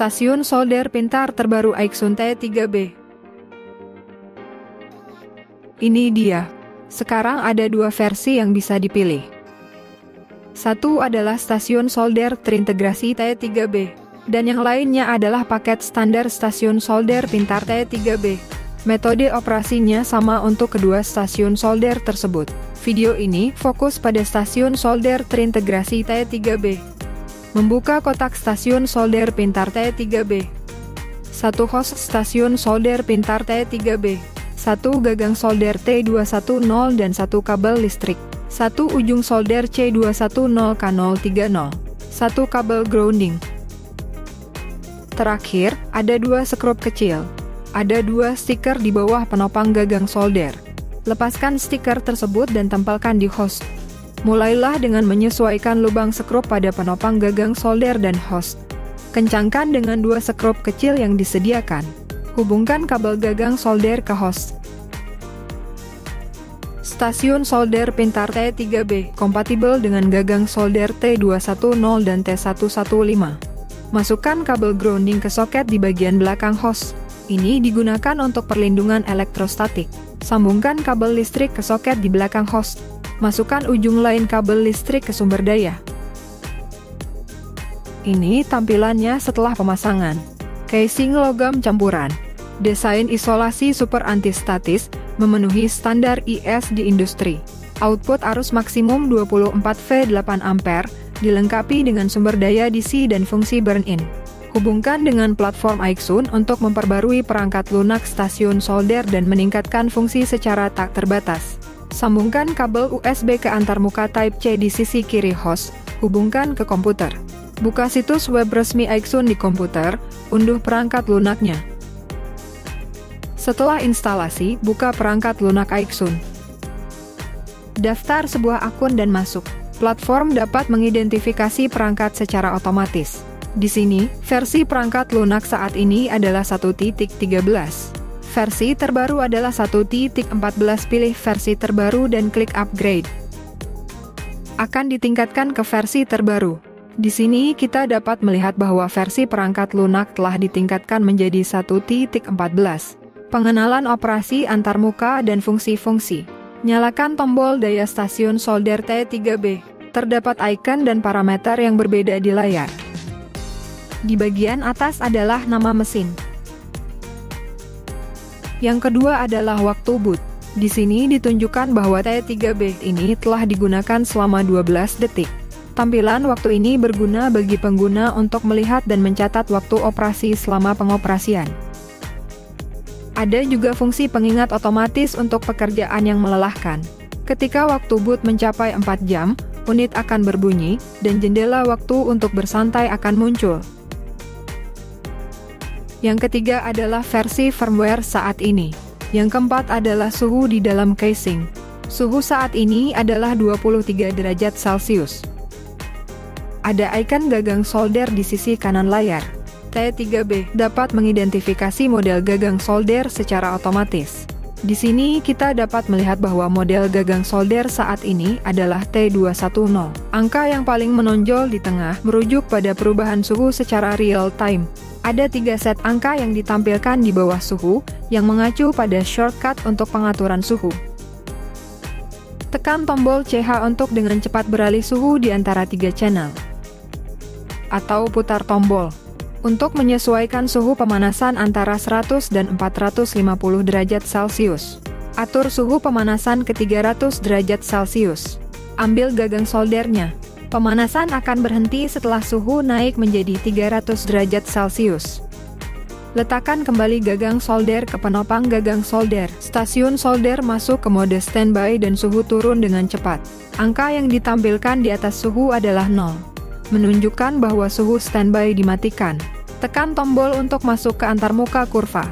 Stasiun solder pintar terbaru Aixun T3B. Ini dia. Sekarang ada dua versi yang bisa dipilih. Satu adalah stasiun solder terintegrasi T3B, dan yang lainnya adalah paket standar stasiun solder pintar T3B. Metode operasinya sama untuk kedua stasiun solder tersebut. Video ini fokus pada stasiun solder terintegrasi T3B. Membuka kotak stasiun solder pintar T3B. Satu host stasiun solder pintar T3B. Satu gagang solder T210 dan satu kabel listrik. Satu ujung solder C210K030. Satu kabel grounding. Terakhir, ada dua skrup kecil. Ada dua stiker di bawah penopang gagang solder. Lepaskan stiker tersebut dan tempelkan di host. Mulailah dengan menyesuaikan lubang skrup pada penopang gagang solder dan host. Kencangkan dengan dua skrup kecil yang disediakan. Hubungkan kabel gagang solder ke host. Stasiun solder pintar T3B kompatibel dengan gagang solder T210 dan T115. Masukkan kabel grounding ke soket di bagian belakang host. Ini digunakan untuk perlindungan elektrostatik. Sambungkan kabel listrik ke soket di belakang host. Masukkan ujung lain kabel listrik ke sumber daya. Ini tampilannya setelah pemasangan. Casing logam campuran. Desain isolasi super antistatis, memenuhi standar IS di industri. Output arus maksimum 24 V 8 ampere, dilengkapi dengan sumber daya DC dan fungsi burn-in. Hubungkan dengan platform Aixun untuk memperbarui perangkat lunak stasiun solder dan meningkatkan fungsi secara tak terbatas. Sambungkan kabel USB ke antarmuka Type C di sisi kiri host, hubungkan ke komputer. Buka situs web resmi Aixun di komputer, unduh perangkat lunaknya. Setelah instalasi, buka perangkat lunak Aixun. Daftar sebuah akun dan masuk. Platform dapat mengidentifikasi perangkat secara otomatis. Di sini, versi perangkat lunak saat ini adalah 1.13. Versi terbaru adalah 1.14. Pilih versi terbaru dan klik upgrade. Akan ditingkatkan ke versi terbaru. Di sini kita dapat melihat bahwa versi perangkat lunak telah ditingkatkan menjadi 1.14. Pengenalan operasi antarmuka dan fungsi-fungsi. Nyalakan tombol daya stasiun solder T3B. Terdapat icon dan parameter yang berbeda di layar. Di bagian atas adalah nama mesin. Yang kedua adalah waktu boot. Di sini ditunjukkan bahwa T3B ini telah digunakan selama 12 detik. Tampilan waktu ini berguna bagi pengguna untuk melihat dan mencatat waktu operasi selama pengoperasian. Ada juga fungsi pengingat otomatis untuk pekerjaan yang melelahkan. Ketika waktu boot mencapai 4 jam, unit akan berbunyi, dan jendela waktu untuk bersantai akan muncul. Yang ketiga adalah versi firmware saat ini. Yang keempat adalah suhu di dalam casing. Suhu saat ini adalah 23 derajat Celcius. Ada icon gagang solder di sisi kanan layar. T3B dapat mengidentifikasi model gagang solder secara otomatis. Di sini kita dapat melihat bahwa model gagang solder saat ini adalah T210. Angka yang paling menonjol di tengah merujuk pada perubahan suhu secara real time. Ada 3 set angka yang ditampilkan di bawah suhu, yang mengacu pada shortcut untuk pengaturan suhu. Tekan tombol CH untuk dengan cepat beralih suhu di antara 3 channel. Atau putar tombol. Untuk menyesuaikan suhu pemanasan antara 100 dan 450 derajat Celcius. Atur suhu pemanasan ke 300 derajat Celcius. Ambil gagang soldernya. Pemanasan akan berhenti setelah suhu naik menjadi 300 derajat Celcius. Letakkan kembali gagang solder ke penopang gagang solder. Stasiun solder masuk ke mode standby dan suhu turun dengan cepat. Angka yang ditampilkan di atas suhu adalah 0. Menunjukkan bahwa suhu standby dimatikan. Tekan tombol untuk masuk ke antarmuka kurva.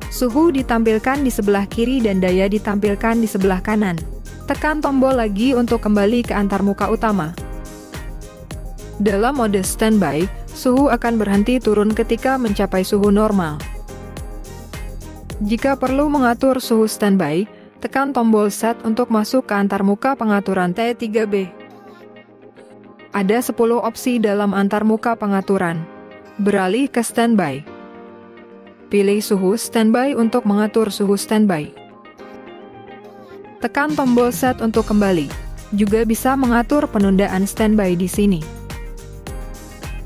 Suhu ditampilkan di sebelah kiri dan daya ditampilkan di sebelah kanan. Tekan tombol lagi untuk kembali ke antarmuka utama. Dalam mode standby, suhu akan berhenti turun ketika mencapai suhu normal. Jika perlu mengatur suhu standby, tekan tombol set untuk masuk ke antarmuka pengaturan T3B. Ada 10 opsi dalam antarmuka pengaturan. Beralih ke standby. Pilih suhu standby untuk mengatur suhu standby. Tekan tombol set untuk kembali. Juga bisa mengatur penundaan standby di sini.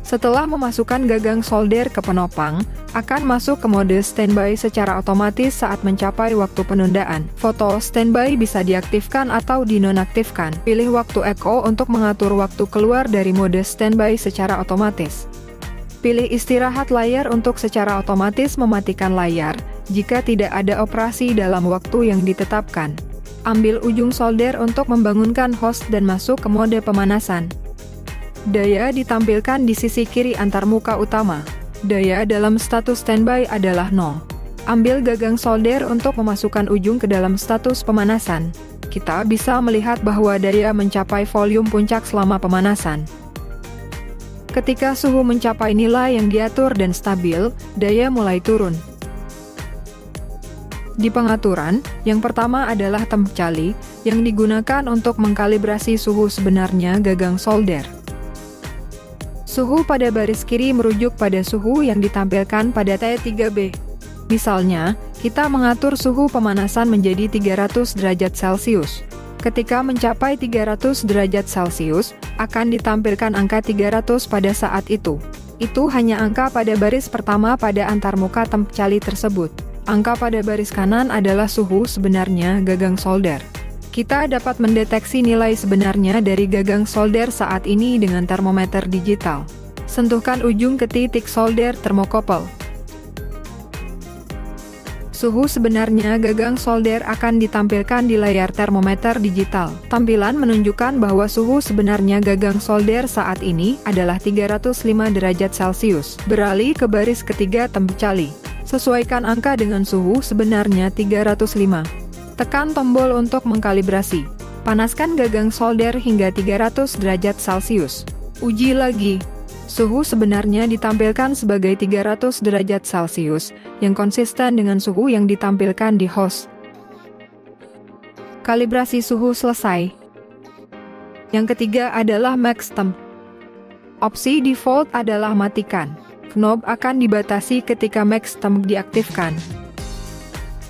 Setelah memasukkan gagang solder ke penopang, akan masuk ke mode standby secara otomatis saat mencapai waktu penundaan. Foto standby bisa diaktifkan atau dinonaktifkan. Pilih waktu echo untuk mengatur waktu keluar dari mode standby secara otomatis. Pilih istirahat layar untuk secara otomatis mematikan layar jika tidak ada operasi dalam waktu yang ditetapkan. Ambil ujung solder untuk membangunkan host dan masuk ke mode pemanasan. Daya ditampilkan di sisi kiri antarmuka utama. Daya dalam status standby adalah 0. Ambil gagang solder untuk memasukkan ujung ke dalam status pemanasan. Kita bisa melihat bahwa daya mencapai volume puncak selama pemanasan. Ketika suhu mencapai nilai yang diatur dan stabil, daya mulai turun. Di pengaturan, yang pertama adalah temp cali, yang digunakan untuk mengkalibrasi suhu sebenarnya gagang solder. Suhu pada baris kiri merujuk pada suhu yang ditampilkan pada T3B. Misalnya, kita mengatur suhu pemanasan menjadi 300 derajat Celcius. Ketika mencapai 300 derajat Celcius, akan ditampilkan angka 300 pada saat itu. Itu hanya angka pada baris pertama pada antarmuka temp cali tersebut. Angka pada baris kanan adalah suhu sebenarnya gagang solder. Kita dapat mendeteksi nilai sebenarnya dari gagang solder saat ini dengan termometer digital. Sentuhkan ujung ke titik solder termokopel. Suhu sebenarnya gagang solder akan ditampilkan di layar termometer digital. Tampilan menunjukkan bahwa suhu sebenarnya gagang solder saat ini adalah 305 derajat Celcius. Beralih ke baris ketiga temp cali. Sesuaikan angka dengan suhu sebenarnya 305. Tekan tombol untuk mengkalibrasi. Panaskan gagang solder hingga 300 derajat Celcius. Uji lagi. Suhu sebenarnya ditampilkan sebagai 300 derajat Celcius, yang konsisten dengan suhu yang ditampilkan di host. Kalibrasi suhu selesai. Yang ketiga adalah max temp. Opsi default adalah matikan. Knob akan dibatasi ketika max temp diaktifkan.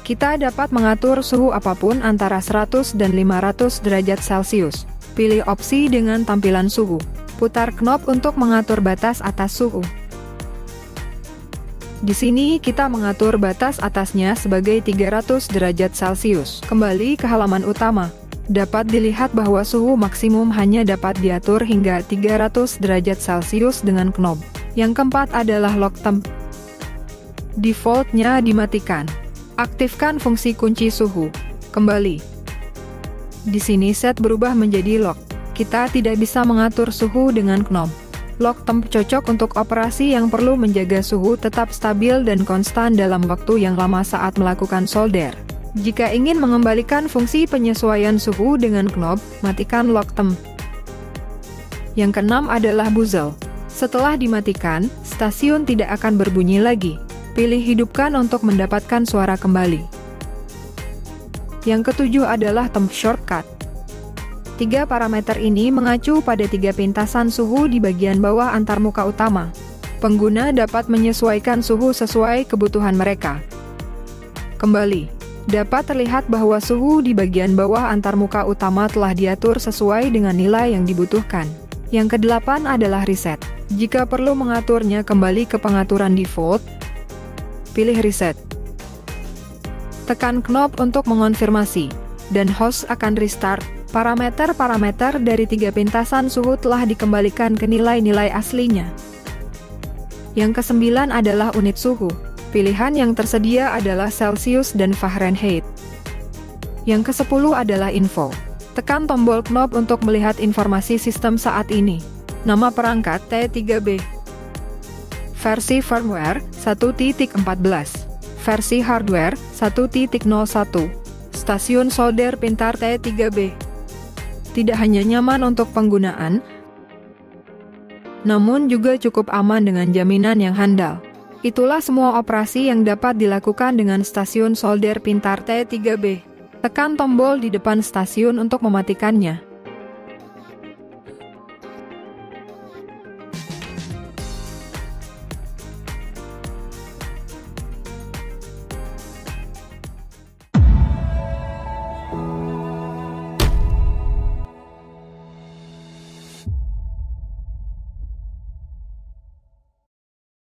Kita dapat mengatur suhu apapun antara 100 dan 500 derajat Celcius. Pilih opsi dengan tampilan suhu. Putar knob untuk mengatur batas atas suhu. Di sini kita mengatur batas atasnya sebagai 300 derajat Celcius. Kembali ke halaman utama. Dapat dilihat bahwa suhu maksimum hanya dapat diatur hingga 300 derajat Celcius dengan knob. Yang keempat adalah lock temp. Defaultnya dimatikan. Aktifkan fungsi kunci suhu. Kembali. Di sini set berubah menjadi lock. Kita tidak bisa mengatur suhu dengan knob. Lock temp cocok untuk operasi yang perlu menjaga suhu tetap stabil dan konstan dalam waktu yang lama saat melakukan solder. Jika ingin mengembalikan fungsi penyesuaian suhu dengan knob, matikan lock temp. Yang keenam adalah buzzer. Setelah dimatikan, stasiun tidak akan berbunyi lagi. Pilih hidupkan untuk mendapatkan suara kembali. Yang ketujuh adalah temp shortcut. 3 parameter ini mengacu pada 3 pintasan suhu di bagian bawah antarmuka utama. Pengguna dapat menyesuaikan suhu sesuai kebutuhan mereka. Kembali. Dapat terlihat bahwa suhu di bagian bawah antarmuka utama telah diatur sesuai dengan nilai yang dibutuhkan. Yang kedelapan adalah reset. Jika perlu mengaturnya kembali ke pengaturan default, pilih reset. Tekan knob untuk mengonfirmasi, dan host akan restart. Parameter-parameter dari 3 pintasan suhu telah dikembalikan ke nilai-nilai aslinya. Yang kesembilan adalah unit suhu. Pilihan yang tersedia adalah Celcius dan Fahrenheit. Yang ke-10 adalah info. Tekan tombol knob untuk melihat informasi sistem saat ini. Nama perangkat T3B. Versi firmware 1.14. Versi hardware 1.01. Stasiun solder pintar T3B. Tidak hanya nyaman untuk penggunaan, namun juga cukup aman dengan jaminan yang handal. Itulah semua operasi yang dapat dilakukan dengan stasiun solder pintar T3B. Tekan tombol di depan stasiun untuk mematikannya.